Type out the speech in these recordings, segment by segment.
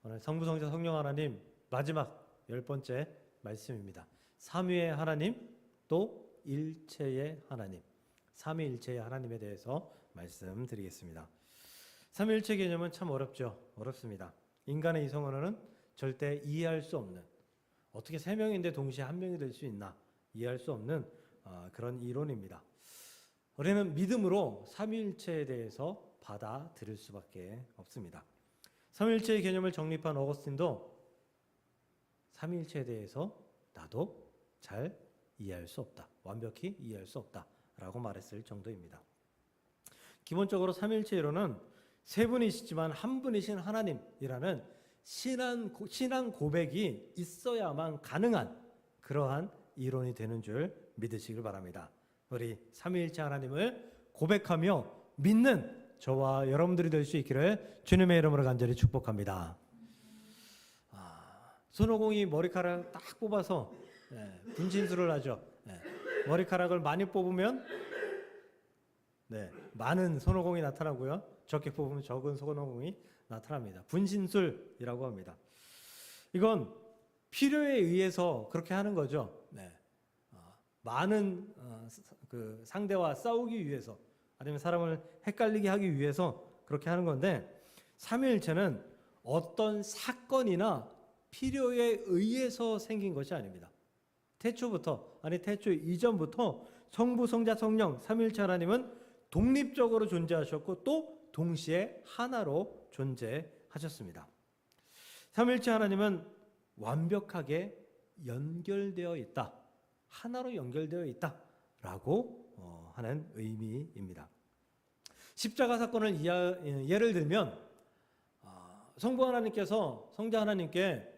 오늘 성부, 성자, 성령 하나님 마지막 10번째 말씀입니다. 삼위의 하나님 또 일체의 하나님, 삼위일체의 하나님에 대해서 말씀드리겠습니다. 삼위일체 개념은 참 어렵습니다. 인간의 이성 언어는 절대 이해할 수 없는, 어떻게 세 명인데 동시에 한 명이 될 수 있나 이해할 수 없는 그런 이론입니다. 우리는 믿음으로 삼위일체에 대해서 받아들일 수밖에 없습니다. 삼위일체의 개념을 정립한 어거스틴도 삼위일체에 대해서 나도 잘 이해할 수 없다, 완벽히 이해할 수 없다라고 말했을 정도입니다. 기본적으로 삼위일체 이론은 세 분이시지만 한 분이신 하나님이라는 신앙 고백이 있어야만 가능한 그러한 이론이 되는 줄 믿으시길 바랍니다. 우리 삼위일체 하나님을 고백하며 믿는 저와 여러분들이 될 수 있기를 주님의 이름으로 간절히 축복합니다. 손오공이 머리카락을 딱 뽑아서 분신술을 하죠. 머리카락을 많이 뽑으면 많은 손오공이 나타나고요, 적게 뽑으면 적은 손오공이 나타납니다. 분신술이라고 합니다. 이건 필요에 의해서 그렇게 하는 거죠. 많은 그 상대와 싸우기 위해서, 아니면 사람을 헷갈리게 하기 위해서 그렇게 하는 건데, 삼위일체는 어떤 사건이나 필요에 의해서 생긴 것이 아닙니다. 태초부터, 아니 태초 이전부터 성부, 성자, 성령 삼위일체 하나님은 독립적으로 존재하셨고 또 동시에 하나로 존재하셨습니다. 삼위일체 하나님은 완벽하게 연결되어 있다, 하나로 연결되어 있다라고 하는 의미입니다. 십자가 사건을 예를 들면 성부 하나님께서 성자 하나님께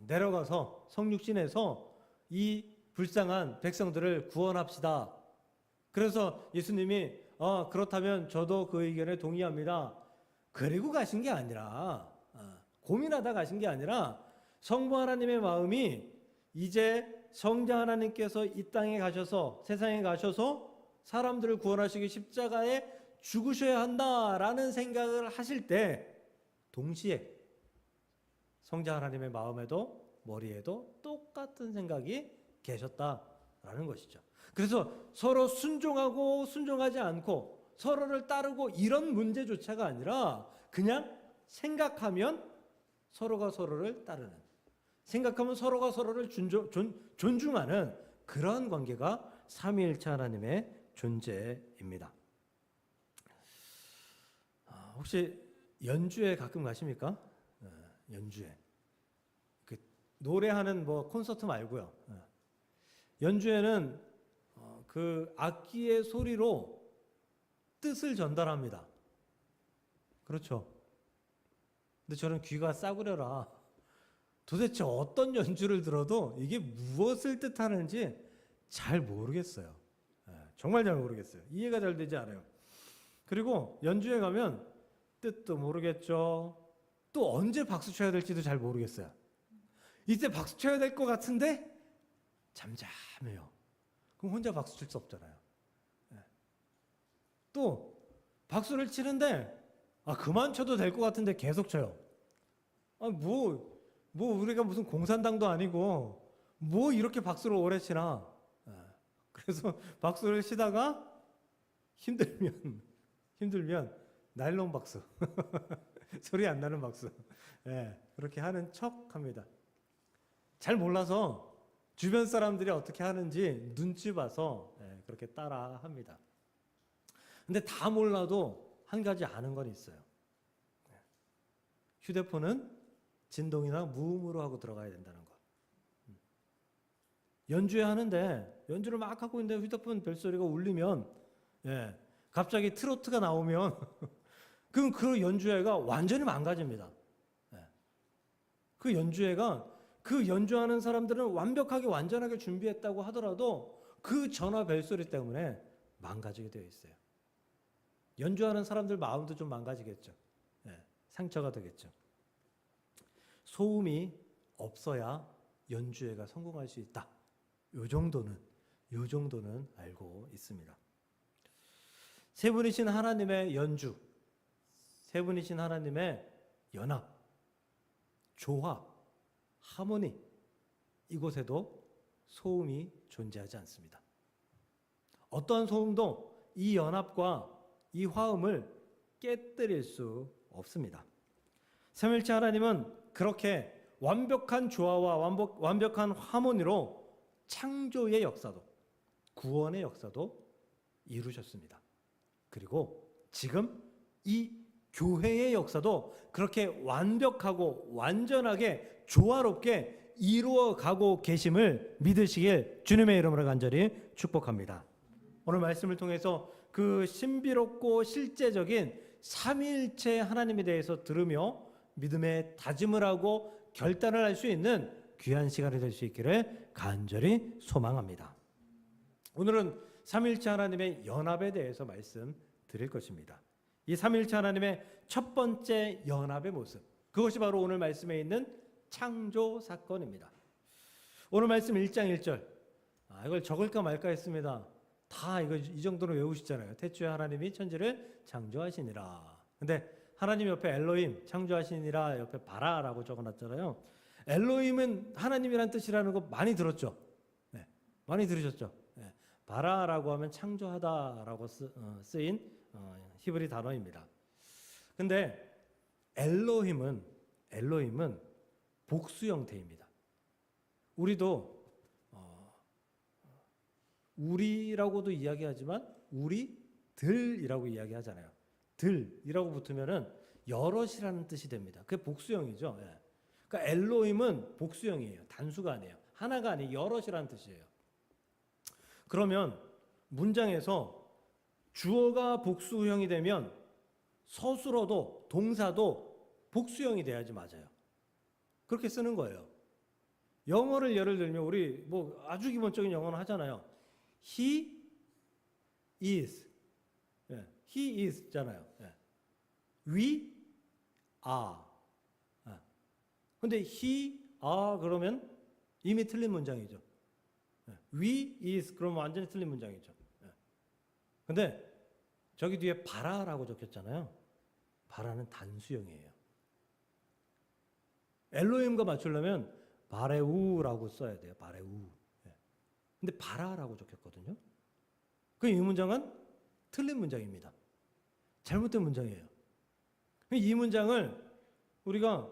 내려가서 성육신에서 이 불쌍한 백성들을 구원합시다. 그래서 예수님이 그렇다면 저도 그 의견에 동의합니다. 그리고 가신 게 아니라, 고민하다 가신 게 아니라, 성부 하나님의 마음이 이제 성자 하나님께서 이 땅에 가셔서, 세상에 가셔서 사람들을 구원하시기 십자가에 죽으셔야 한다라는 생각을 하실 때 동시에 성자 하나님의 마음에도 머리에도 똑같은 생각이 계셨다라는 것이죠. 그래서 서로 순종하고 순종하지 않고 서로를 따르고 이런 문제조차가 아니라 그냥 생각하면 서로가 서로를 따르는, 생각하면 서로가 서로를 존중하는 그러한 관계가 삼위일체 하나님의 존재입니다. 혹시 연주회 가끔 가십니까? 연주회. 그 노래하는 콘서트 말고요. 연주회는 그 악기의 소리로 뜻을 전달합니다. 그렇죠. 근데 저는 귀가 싸구려라. 도대체 어떤 연주를 들어도 이게 무엇을 뜻하는지 잘 모르겠어요. 정말 잘 모르겠어요. 이해가 잘 되지 않아요. 그리고 연주회 가면 뜻도 모르겠죠. 또 언제 박수 쳐야 될지도 잘 모르겠어요. 이때 박수 쳐야 될 것 같은데 잠잠해요. 그럼 혼자 박수 칠 수 없잖아요. 또 박수를 치는데 그만 쳐도 될 것 같은데 계속 쳐요. 우리가 무슨 공산당도 아니고 뭐 이렇게 박수를 오래 치나. 그래서 박수를 치다가 힘들면 나일론 박수 소리 안 나는 박수, 그렇게 하는 척 합니다. 잘 몰라서 주변 사람들이 어떻게 하는지 눈치 봐서 그렇게 따라 합니다. 근데 다 몰라도 한 가지 아는 건 있어요. 휴대폰은 진동이나 무음으로 하고 들어가야 된다는 거. 연주회 하는데 연주를 막 하고 있는데 휴대폰 벨소리가 울리면, 갑자기 트로트가 나오면 그럼 그 연주회가 완전히 망가집니다. 그 연주회가, 그 연주하는 사람들은 완벽하게 완전하게 준비했다고 하더라도 그 전화 벨소리 때문에 망가지게 되어 있어요. 연주하는 사람들 마음도 좀 망가지겠죠. 상처가 되겠죠. 소음이 없어야 연주회가 성공할 수 있다. 요 정도는 알고 있습니다. 세 분이신 하나님의 연주, 세 분이신 하나님의 연합, 조화, 하모니, 이곳에도 소음이 존재하지 않습니다. 어떠한 소음도 이 연합과 이 화음을 깨뜨릴 수 없습니다. 삼위일체 하나님은 그렇게 완벽한 조화와 완벽한 하모니로 창조의 역사도, 구원의 역사도 이루셨습니다. 그리고 지금 이 교회의 역사도 그렇게 완벽하고 완전하게 조화롭게 이루어가고 계심을 믿으시길 주님의 이름으로 간절히 축복합니다. 오늘 말씀을 통해서 그 신비롭고 실제적인 삼위일체 하나님에 대해서 들으며 믿음의 다짐을 하고 결단을 할 수 있는 귀한 시간이 될 수 있기를 간절히 소망합니다. 오늘은 삼위일체 하나님의 연합에 대해서 말씀드릴 것입니다. 이 삼위일체 하나님의 첫 번째 연합의 모습, 그것이 바로 오늘 말씀에 있는 창조 사건입니다. 오늘 말씀 1장 1절, 이걸 적을까 말까 했습니다. 다 이거 이 정도로 외우시잖아요. 태초에 하나님이 천지를 창조하시니라. 근데 하나님 옆에 엘로힘 창조하시니라 옆에 바라라고 적어놨잖아요. 엘로힘은 하나님이란 뜻이라는 거 많이 들었죠. 네, 많이 들으셨죠. 네, 바라라고 하면 창조하다라고 쓰인 히브리 단어입니다. 근데 엘로힘은 복수 형태입니다. 우리도 우리라고도 이야기하지만 우리들이라고 이야기하잖아요. 들이라고 붙으면은 여럿이라는 뜻이 됩니다. 그게 복수형이죠. 예. 그러니까 엘로힘은 복수형이에요. 단수가 아니에요. 하나가 아니에요. 여럿이라는 뜻이에요. 그러면 문장에서 주어가 복수형이 되면 서술어도 동사도 복수형이 돼야지 맞아요. 그렇게 쓰는 거예요. 영어를 예를 들면 우리 뭐 아주 기본적인 영어는 하잖아요. He is, 예. He is잖아요. 예. We are. 근데 he are 그러면 이미 틀린 문장이죠. 예. We is 그러면 완전히 틀린 문장이죠. 예. 근데 저기 뒤에 바라라고 적혔잖아요. 바라는 단수형이에요. 엘로힘과 맞추려면 바레우라고 써야 돼요. 바레우. 예. 근데 바라라고 적혔거든요. 그럼 이 문장은 틀린 문장입니다. 잘못된 문장이에요. 이 문장을 우리가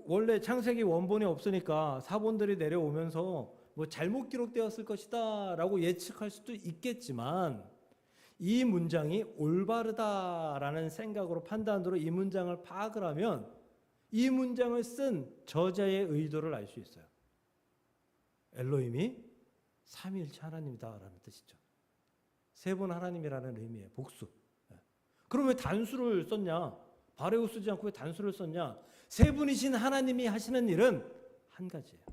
원래 창세기 원본이 없으니까 사본들이 내려오면서 잘못 기록되었을 것이다라고 예측할 수도 있겠지만 이 문장이 올바르다라는 생각으로 판단으로 이 문장을 파악을 하면 이 문장을 쓴 저자의 의도를 알 수 있어요. 엘로힘이 삼위일체 하나님이다라는 뜻이죠. 세 분 하나님이라는 의미의 복수. 그럼 왜 단수를 썼냐? 바레우 쓰지 않고 왜 단수를 썼냐? 세 분이신 하나님이 하시는 일은 한 가지예요.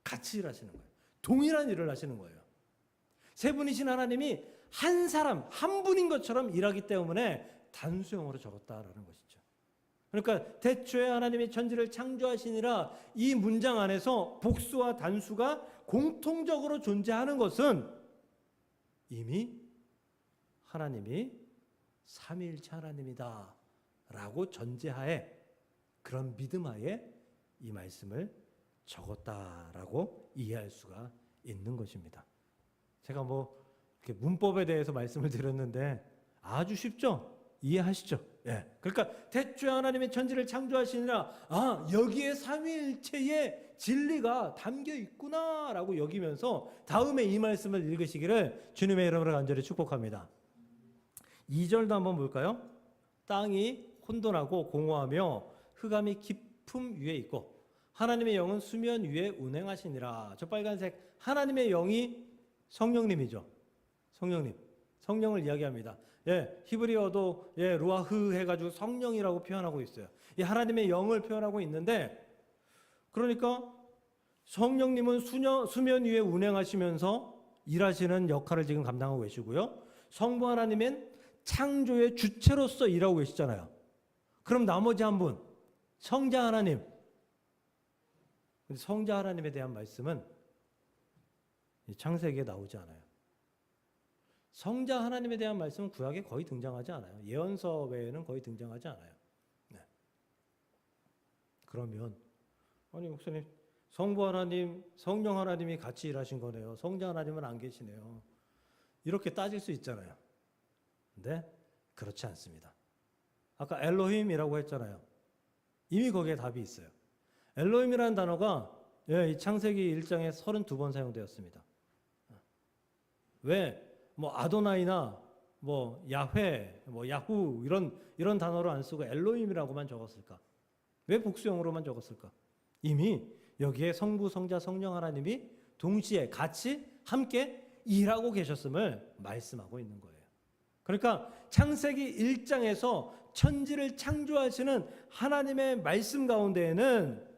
같이 일하시는 거예요. 동일한 일을 하시는 거예요. 세 분이신 하나님이 한 사람, 한 분인 것처럼 일하기 때문에 단수형으로 적었다라는 것이죠. 그러니까 태초에 하나님이 천지를 창조하시니라 이 문장 안에서 복수와 단수가 공통적으로 존재하는 것은 이미 하나님이 삼위일체 하나님이다 라고 전제하에 그런 믿음하에 이 말씀을 적었다라고 이해할 수가 있는 것입니다. 제가 이렇게 문법에 대해서 말씀을 드렸는데 아주 쉽죠? 이해하시죠? 예. 그러니까 태초에 하나님의 천지를 창조하시니라 여기에 삼위일체의 진리가 담겨 있구나라고 여기면서 다음에 이 말씀을 읽으시기를 주님의 이름으로 간절히 축복합니다. 2절도 한번 볼까요? 땅이 혼돈하고 공허하며 흑암이 깊음 위에 있고 하나님의 영은 수면 위에 운행하시니라. 저 빨간색 하나님의 영이 성령님이죠. 성령을 이야기합니다. 예, 히브리어도 루아흐 해가지고 성령이라고 표현하고 있어요. 이 하나님의 영을 표현하고 있는데, 그러니까 성령님은 수면 위에 운행하시면서 일하시는 역할을 지금 감당하고 계시고요. 성부 하나님은 창조의 주체로서 일하고 계시잖아요. 그럼 나머지 한 분, 성자 하나님. 성자 하나님에 대한 말씀은 창세기에 나오지 않아요. 성자 하나님에 대한 말씀은 구약에 거의 등장하지 않아요. 예언서 외에는 거의 등장하지 않아요. 네. 그러면 아니 목사님, 성부 하나님, 성령 하나님이 같이 일하신 거네요. 성자 하나님은 안 계시네요. 이렇게 따질 수 있잖아요. 근데 그렇지 않습니다. 아까 엘로힘이라고 했잖아요. 이미 거기에 답이 있어요. 엘로힘이라는 단어가 이 창세기 1장에 32번 사용되었습니다. 왜? 뭐 아도나이나 뭐 야훼, 뭐 야후 이런 단어로 안 쓰고 엘로힘이라고만 적었을까? 왜 복수형으로만 적었을까? 이미 여기에 성부, 성자, 성령 하나님이 동시에 같이 함께 일하고 계셨음을 말씀하고 있는 거예요. 그러니까 창세기 1장에서 천지를 창조하시는 하나님의 말씀 가운데에는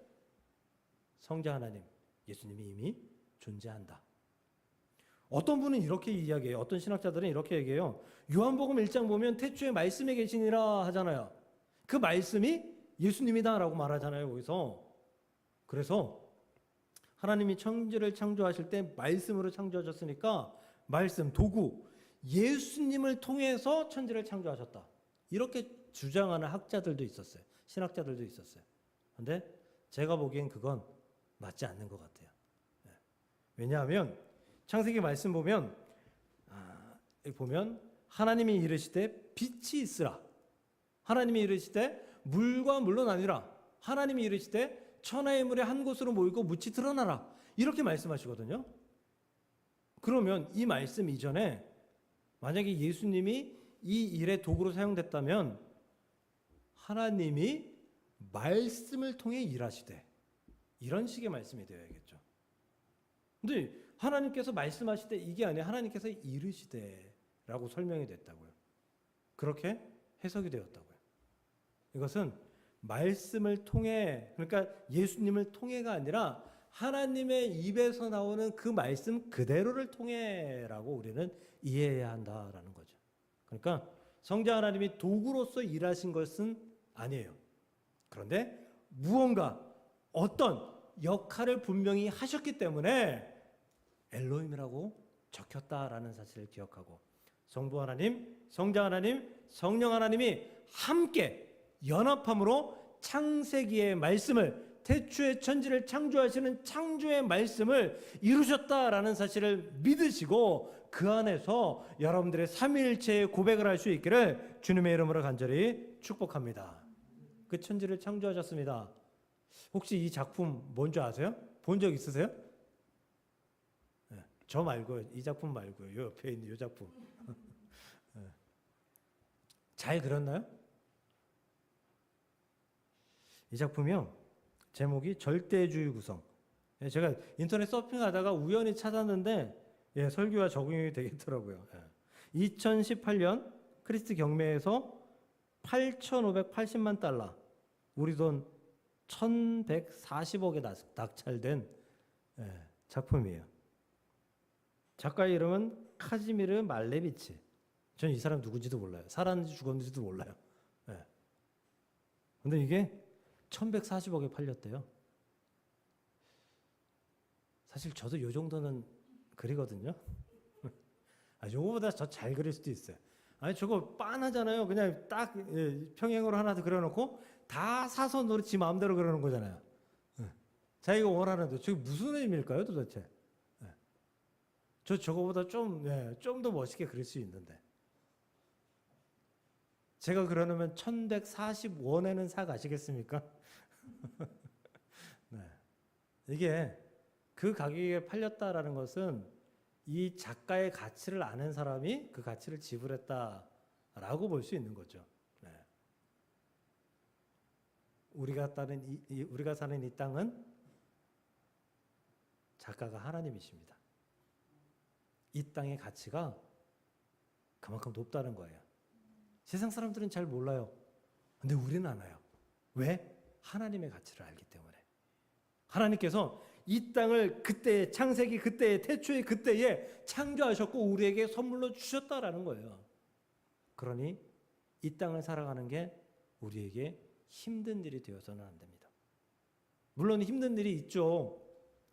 성자 하나님, 예수님이 이미 존재한다. 어떤 분은 이렇게 이야기해요. 어떤 신학자들은 이렇게 얘기해요. 요한복음 1장 보면 태초에 말씀에 계시니라 하잖아요. 그 말씀이 예수님이다라고 말하잖아요. 거기서. 그래서 하나님이 천지를 창조하실 때 말씀으로 창조하셨으니까 말씀, 도구, 예수님을 통해서 천지를 창조하셨다. 이렇게 주장하는 학자들도 있었어요. 신학자들도 있었어요. 그런데 제가 보기엔 그건 맞지 않는 것 같아요. 왜냐하면 창세기 말씀 보면 하나님이 이르시되 빛이 있으라. 하나님이 이르시되 물과 물로 나뉘라. 하나님이 이르시되 천하의 물에 한 곳으로 모이고 묻이 드러나라. 이렇게 말씀하시거든요. 그러면 이 말씀 이전에 만약에 예수님이 이 일의 도구로 사용됐다면 하나님이 말씀을 통해 일하시되 이런 식의 말씀이 되어야겠죠. 근데 하나님께서 말씀하실 때 이게 아니라 하나님께서 이르시되라고 설명이 됐다고요. 그렇게 해석이 되었다고요. 이것은 말씀을 통해, 그러니까 예수님을 통해가 아니라 하나님의 입에서 나오는 그 말씀 그대로를 통해라고 우리는 이해해야 한다라는 거죠. 그러니까 성자 하나님이 도구로서 일하신 것은 아니에요. 그런데 무언가 어떤 역할을 분명히 하셨기 때문에 엘로힘이라고 적혔다라는 사실을 기억하고 성부 하나님, 성자 하나님, 성령 하나님이 함께 연합함으로 창세기의 말씀을, 태초에 천지를 창조하시는 창조의 말씀을 이루셨다라는 사실을 믿으시고 그 안에서 여러분들의 삼위일체의 고백을 할 수 있기를 주님의 이름으로 간절히 축복합니다. 그 천지를 창조하셨습니다. 혹시 이 작품 뭔지 아세요? 본 적 있으세요? 네, 저 말고요. 이 작품 말고요. 요 옆에 있는 이 작품. 네. 잘 그렸나요? 이 작품이요. 제목이 절대주의 구성. 제가 인터넷 서핑하다가 우연히 찾았는데 설교와 적용이 되겠더라고요. 2018년 크리스트 경매에서 8,580만 달러, 우리 돈 1,140억에 낙찰된 작품이에요. 작가의 이름은 카지미르 말레비치. 전 이 사람 누군지도 몰라요. 살았는지 죽었는지도 몰라요. 근데 이게 1,140억에 팔렸대요. 사실 저도 요 정도는 그리거든요. 요거보다 더 잘 그릴 수도 있어요. 아니 저거 빤하잖아요. 그냥 딱 평행으로 하나 더 그려놓고 다 사선으로 지 마음대로 그려놓은 거잖아요. 자기가 원하는데 저게 무슨 의미일까요 도대체? 저거보다 좀 더 멋있게 그릴 수 있는데 제가 그려놓으면 1,140원에는 사 가시겠습니까? 네. 이게 그 가격에 팔렸다라는 것은 이 작가의 가치를 아는 사람이 그 가치를 지불했다라고 볼 수 있는 거죠. 네. 우리가 사는 이 땅은 작가가 하나님이십니다. 이 땅의 가치가 그만큼 높다는 거예요. 세상 사람들은 잘 몰라요. 근데 우리는 알아요. 왜? 하나님의 가치를 알기 때문에. 하나님께서 이 땅을 그때의 창세기 그때의 태초의 그때에 창조하셨고 우리에게 선물로 주셨다라는 거예요. 그러니 이 땅을 살아가는 게 우리에게 힘든 일이 되어서는 안 됩니다. 물론 힘든 일이 있죠.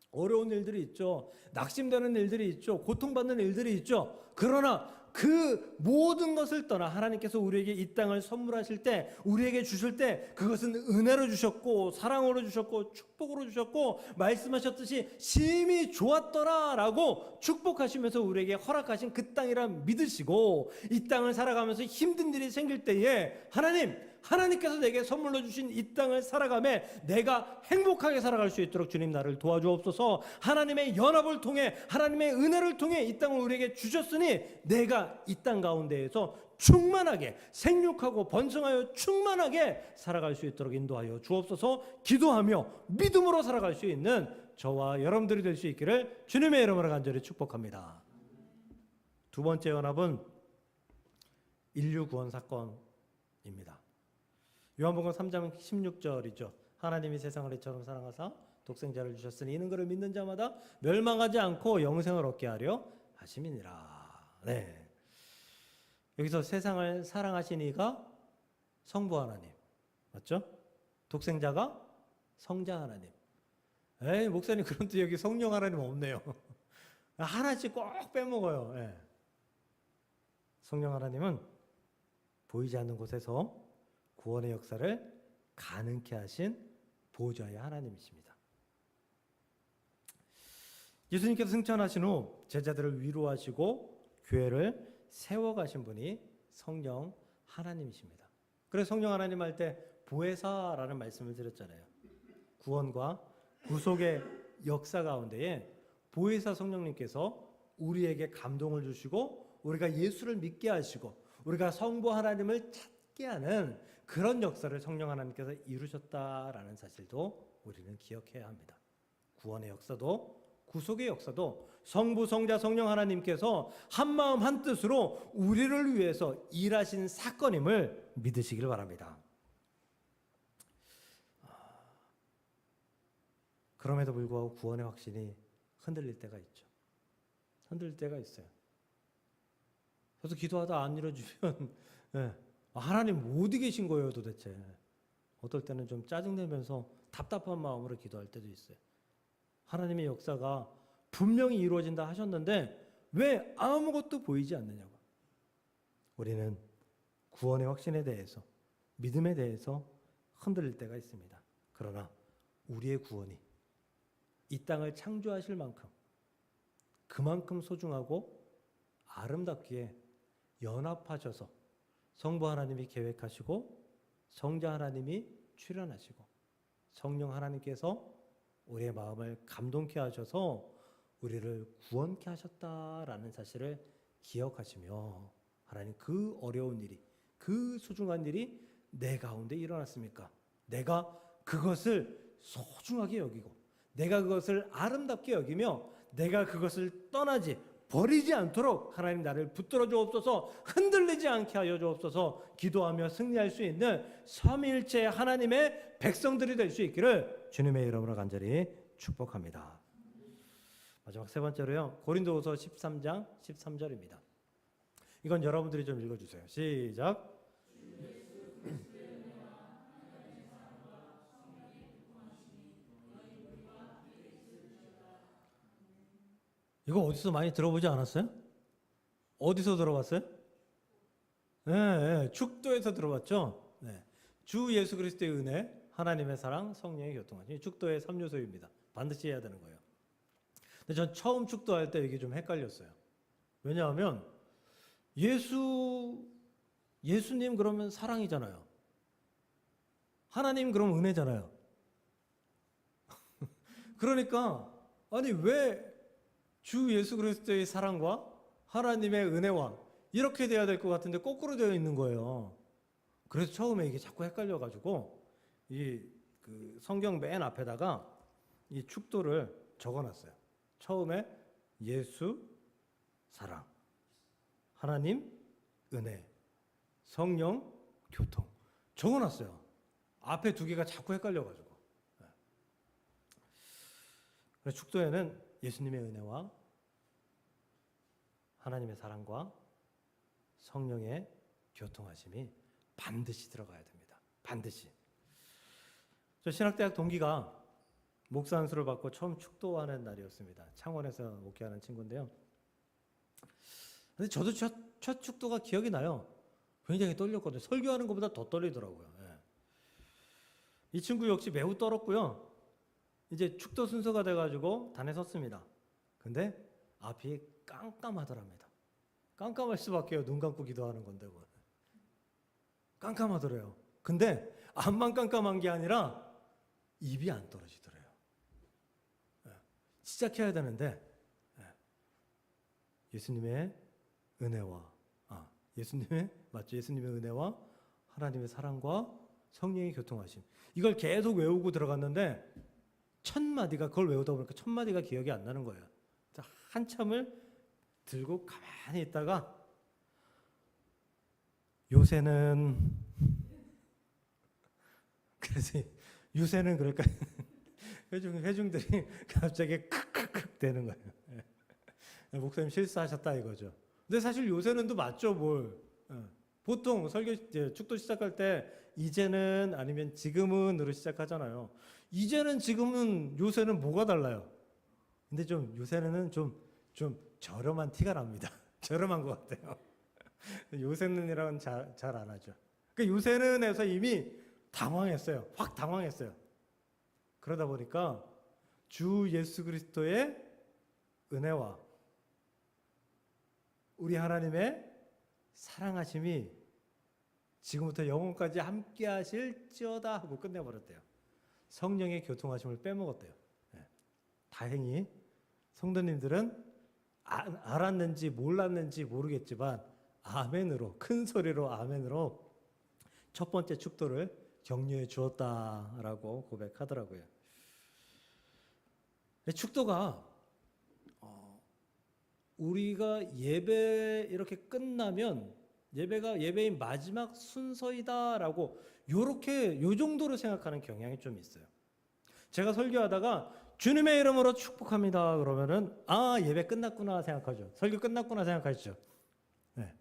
어려운 일들이 있죠. 낙심되는 일들이 있죠. 고통받는 일들이 있죠. 그러나 그 모든 것을 떠나 하나님께서 우리에게 이 땅을 선물하실 때, 우리에게 주실 때 그것은 은혜로 주셨고 사랑으로 주셨고 축복으로 주셨고 말씀하셨듯이 심히 좋았더라라고 축복하시면서 우리에게 허락하신 그 땅이라 믿으시고 이 땅을 살아가면서 힘든 일이 생길 때에 하나님께서 내게 선물로 주신 이 땅을 살아가며 내가 행복하게 살아갈 수 있도록 주님 나를 도와주옵소서. 하나님의 연합을 통해 하나님의 은혜를 통해 이 땅을 우리에게 주셨으니 내가 이 땅 가운데에서 충만하게 생육하고 번성하여 충만하게 살아갈 수 있도록 인도하여 주옵소서. 기도하며 믿음으로 살아갈 수 있는 저와 여러분들이 될 수 있기를 주님의 이름으로 간절히 축복합니다. 두 번째 연합은 인류 구원 사건입니다. 요한복음 3장 16절이죠. 하나님이 세상을 이처럼 사랑하사 독생자를 주셨으니 이는 그를 믿는 자마다 멸망하지 않고 영생을 얻게 하려 하심이니라. 네. 여기서 세상을 사랑하신 이가 성부 하나님, 맞죠? 독생자가 성자 하나님. 에이, 목사님 그런 또 여기 성령 하나님 없네요. 하나씩 꼭 빼먹어요. 네. 성령 하나님은 보이지 않는 곳에서 구원의 역사를 가능케 하신 보좌의 하나님이십니다. 예수님께서 승천하신 후 제자들을 위로하시고 교회를 세워가신 분이 성령 하나님이십니다. 그래서 성령 하나님 할 때 보혜사라는 말씀을 드렸잖아요. 구원과 구속의 역사 가운데에 보혜사 성령님께서 우리에게 감동을 주시고 우리가 예수를 믿게 하시고 우리가 성부 하나님을 찾게 하는 그런 역사를 성령 하나님께서 이루셨다라는 사실도 우리는 기억해야 합니다. 구원의 역사도 구속의 역사도 성부, 성자, 성령 하나님께서 한마음 한뜻으로 우리를 위해서 일하신 사건임을 믿으시길 바랍니다. 그럼에도 불구하고 구원의 확신이 흔들릴 때가 있죠. 흔들릴 때가 있어요. 그래서 기도하다 안 이루어지면 하나님 어디 계신 거예요 도대체. 어떨 때는 좀 짜증내면서 답답한 마음으로 기도할 때도 있어요. 하나님의 역사가 분명히 이루어진다 하셨는데 왜 아무것도 보이지 않느냐고. 우리는 구원의 확신에 대해서, 믿음에 대해서 흔들릴 때가 있습니다. 그러나 우리의 구원이 이 땅을 창조하실 만큼 그만큼 소중하고 아름답기에 연합하셔서 성부 하나님이 계획하시고 성자 하나님이 출현하시고 성령 하나님께서 우리의 마음을 감동케 하셔서 우리를 구원케 하셨다라는 사실을 기억하시며 하나님 그 어려운 일이, 그 소중한 일이 내 가운데 일어났습니까? 내가 그것을 소중하게 여기고 내가 그것을 아름답게 여기며 내가 그것을 떠나지 버리지 않도록 하나님 나를 붙들어 주옵소서. 흔들리지 않게 하여 주옵소서. 기도하며 승리할 수 있는 삼위일체 하나님의 백성들이 될 수 있기를 주님의 이름으로 간절히 축복합니다. 마지막 세 번째로요. 고린도후서 13장 13절입니다. 이건 여러분들이 좀 읽어주세요. 시작. 이거 어디서 많이 들어보지 않았어요? 어디서 들어봤어요? 네, 축도에서 들어봤죠. 네. 주 예수 그리스도의 은혜, 하나님의 사랑, 성령의 교통하심. 축도의 3요소입니다. 반드시 해야 되는 거예요. 근데 전 처음 축도할 때 이게 좀 헷갈렸어요. 왜냐하면 예수님 그러면 사랑이잖아요. 하나님 그러면 은혜잖아요. 그러니까 아니 왜 주 예수 그리스도의 사랑과 하나님의 은혜와 이렇게 돼야 될 것 같은데 거꾸로 되어 있는 거예요. 그래서 처음에 이게 자꾸 헷갈려가지고 그 성경 맨 앞에다가 이 축도를 적어놨어요. 처음에 예수 사랑, 하나님 은혜, 성령 교통 적어놨어요. 앞에 두 개가 자꾸 헷갈려가지고. 그래서 축도에는 예수님의 은혜와 하나님의 사랑과 성령의 교통하심이 반드시 들어가야 됩니다. 반드시. 저 신학대학 동기가 목사 안수를 받고 처음 축도하는 날이었습니다. 창원에서 목회하는 친구인데요. 근데 저도 첫 축도가 기억이 나요. 굉장히 떨렸거든요. 설교하는 것보다 더 떨리더라고요. 예. 이 친구 역시 매우 떨었고요. 이제 축도 순서가 돼가지고 단에 섰습니다. 근데 앞이 깜깜하더랍니다. 깜깜할 수밖에요. 눈 감고 기도하는 건데 뭐. 깜깜하더래요. 근데 앞만 깜깜한 게 아니라 입이 안 떨어지더래요. 예. 시작해야 되는데 예수님의 은혜와 예수님의 은혜와 하나님의 사랑과 성령의 교통하심. 이걸 계속 외우고 들어갔는데 첫 마디가, 그걸 외우다 보니까 첫 마디가 기억이 안 나는 거예요. 한참을 들고 가만히 있다가 요새는 그래서 요새는 그러니까 회중들이 갑자기 크크크 되는 거예요. 목사님 실수하셨다 이거죠. 근데 사실 요새는도 맞죠, 뭘. 보통 축도 시작할 때 이제는 아니면 지금은으로 시작하잖아요. 이제는, 지금은, 요새는 뭐가 달라요? 근데 좀 요새는 좀 저렴한 티가 납니다. 저렴한 것 같아요. 요새는이랑은 잘 안 하죠. 그러니까 요새는에서 이미 당황했어요. 확 당황했어요. 그러다 보니까 주 예수 그리스도의 은혜와 우리 하나님의 사랑하심이 지금부터 영원까지 함께 하실지어다 하고 끝내버렸대요. 성령의 교통하심을 빼먹었대요. 다행히 성도님들은 알았는지 몰랐는지 모르겠지만 아멘으로, 큰 소리로 아멘으로 첫 번째 축도를 격려해 주었다라고 고백하더라고요. 축도가 우리가 예배 이렇게 끝나면 예배가 예배의 마지막 순서이다라고 요 정도로 생각하는 경향이 좀 있어요. 제가 설교하다가 주님의 이름으로 축복합니다 그러면은 예배 끝났구나 생각하죠. 설교 끝났구나 생각하시죠. 네.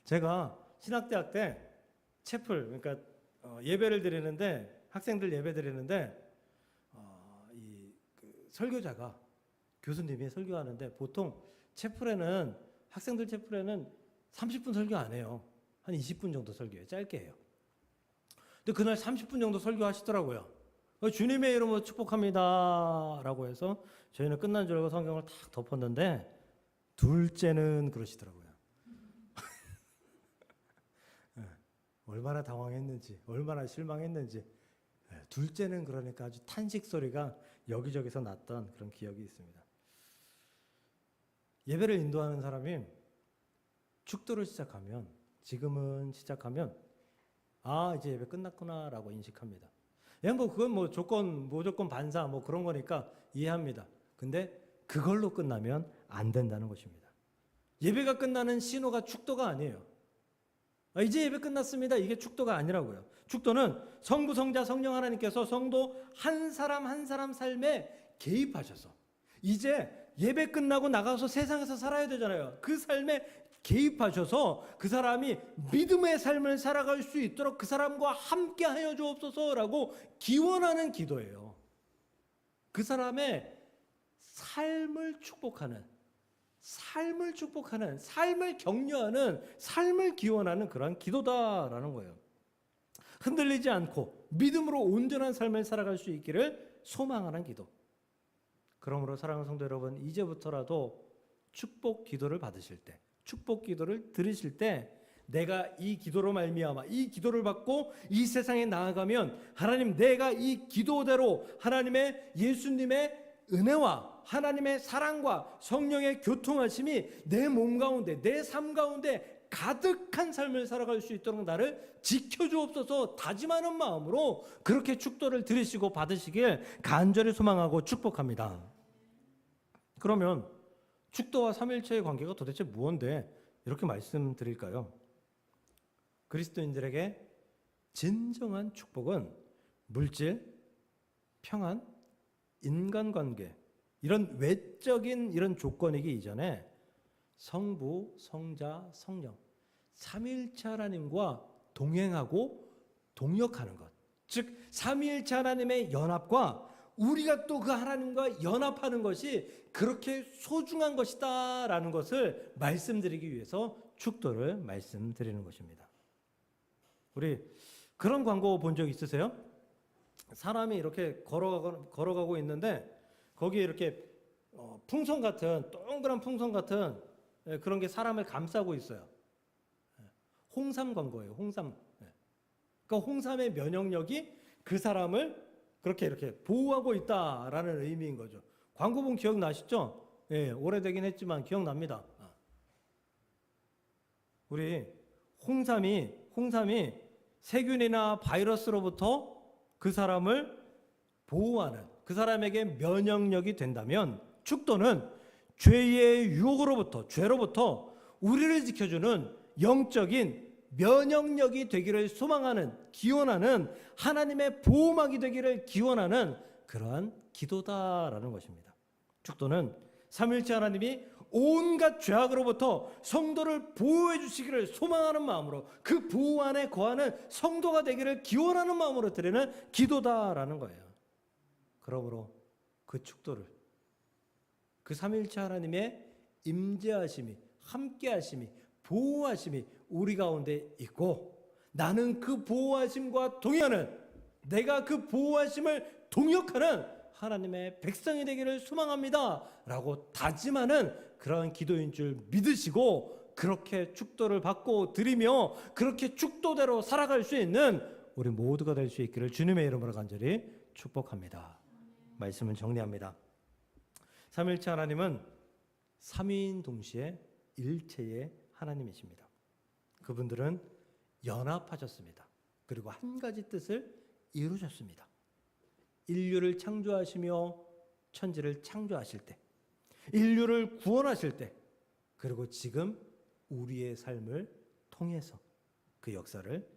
제가 신학대학 때 채플, 그러니까 예배를 드리는데, 학생들 예배 드리는데 설교자가, 교수님이 설교하는데 보통 채플에는, 학생들 채플에는 30분 설교 안 해요. 한 20분 정도 설교해요. 짧게 해요. 근데 그날 30분 정도 설교하시더라고요. 주님의 이름으로 축복합니다 라고 해서 저희는 끝난 줄 알고 성경을 탁 덮었는데 둘째는 그러시더라고요. 얼마나 당황했는지, 얼마나 실망했는지. 둘째는 그러니까 아주 탄식 소리가 여기저기서 났던 그런 기억이 있습니다. 예배를 인도하는 사람이 축도를 시작하면, 지금은 시작하면 이제 예배 끝났구나라고 인식합니다. 그건 무조건 반사 그런 거니까 이해합니다. 근데 그걸로 끝나면 안 된다는 것입니다. 예배가 끝나는 신호가 축도가 아니에요. 이제 예배 끝났습니다. 이게 축도가 아니라고요. 축도는 성부, 성자, 성령 하나님께서 성도 한 사람 한 사람 삶에 개입하셔서, 이제 예배 끝나고 나가서 세상에서 살아야 되잖아요. 그 삶에 개입하셔서 그 사람이 믿음의 삶을 살아갈 수 있도록 그 사람과 함께 하여 주옵소서라고 기원하는 기도예요. 그 사람의 삶을 축복하는, 삶을 격려하는, 삶을 기원하는 그러한 기도다라는 거예요. 흔들리지 않고 믿음으로 온전한 삶을 살아갈 수 있기를 소망하는 기도. 그러므로 사랑하는 성도 여러분, 이제부터라도 축복 기도를 받으실 때, 축복 기도를 들으실 때, 내가 이 기도로 말미암아 이 기도를 받고 이 세상에 나아가면 하나님, 내가 이 기도대로 하나님의, 예수님의 은혜와 하나님의 사랑과 성령의 교통하심이 내 몸 가운데, 내 삶 가운데 가득한 삶을 살아갈 수 있도록 나를 지켜주옵소서 다짐하는 마음으로 그렇게 축도를 들으시고 받으시길 간절히 소망하고 축복합니다. 그러면 축도와 삼위일체의 관계가 도대체 무엇인데 이렇게 말씀드릴까요? 그리스도인들에게 진정한 축복은 물질, 평안, 인간관계, 이런 외적인 이런 조건이기 이전에 성부, 성자, 성령, 삼위일체 하나님과 동행하고 동역하는 것, 즉 삼위일체 하나님의 연합과 우리가 또 그 하나님과 연합하는 것이 그렇게 소중한 것이다라는 것을 말씀드리기 위해서 축도를 말씀드리는 것입니다. 우리 그런 광고 본 적 있으세요? 사람이 이렇게 걸어가고 있는데 거기에 이렇게 풍선 같은 동그란 풍선 같은 그런 게 사람을 감싸고 있어요. 홍삼 광고예요. 홍삼. 그러니까 홍삼의 면역력이 그 사람을 그렇게 이렇게 보호하고 있다라는 의미인 거죠. 광고 본 기억나시죠? 예, 오래되긴 했지만 기억납니다. 우리 홍삼이 세균이나 바이러스로부터 그 사람을 보호하는, 그 사람에게 면역력이 된다면 축도는 죄의 유혹으로부터, 죄로부터 우리를 지켜주는 영적인 면역력이 되기를 소망하는, 기원하는, 하나님의 보호막이 되기를 기원하는 그러한 기도다라는 것입니다. 축도는 삼위일체 하나님이 온갖 죄악으로부터 성도를 보호해 주시기를 소망하는 마음으로, 그 보호 안에 거하는 성도가 되기를 기원하는 마음으로 드리는 기도다라는 거예요. 그러므로 그 축도를, 그 삼위일체 하나님의 임재하심이, 함께하심이, 보호하심이 우리 가운데 있고, 나는 그 보호하심과 동행하는, 내가 그 보호하심을 동역하는 하나님의 백성이 되기를 소망합니다 라고 다짐하는 그러한 기도인 줄 믿으시고, 그렇게 축도를 받고 드리며 그렇게 축도대로 살아갈 수 있는 우리 모두가 될 수 있기를 주님의 이름으로 간절히 축복합니다. 말씀을 정리합니다. 삼위일체 하나님은 삼위인 동시에 일체의 하나님이십니다. 그분들은 연합하셨습니다. 그리고 한 가지 뜻을 이루셨습니다. 인류를 창조하시며 천지를 창조하실 때, 인류를 구원하실 때, 그리고 지금 우리의 삶을 통해서 그 역사를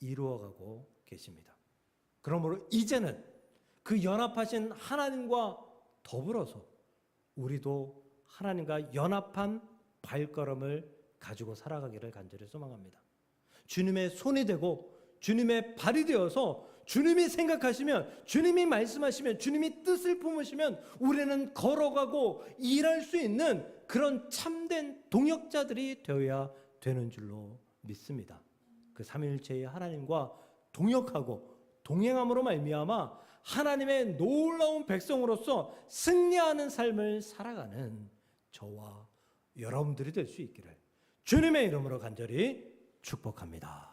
이루어가고 계십니다. 그러므로 이제는 그 연합하신 하나님과 더불어서 우리도 하나님과 연합한 발걸음을 가지고 살아가기를 간절히 소망합니다. 주님의 손이 되고 주님의 발이 되어서 주님이 생각하시면, 주님이 말씀하시면, 주님이 뜻을 품으시면 우리는 걸어가고 일할 수 있는 그런 참된 동역자들이 되어야 되는 줄로 믿습니다. 그 삼위일체의 하나님과 동역하고 동행함으로 말미암아 하나님의 놀라운 백성으로서 승리하는 삶을 살아가는 저와 여러분들이 될 수 있기를 주님의 이름으로 간절히 축복합니다.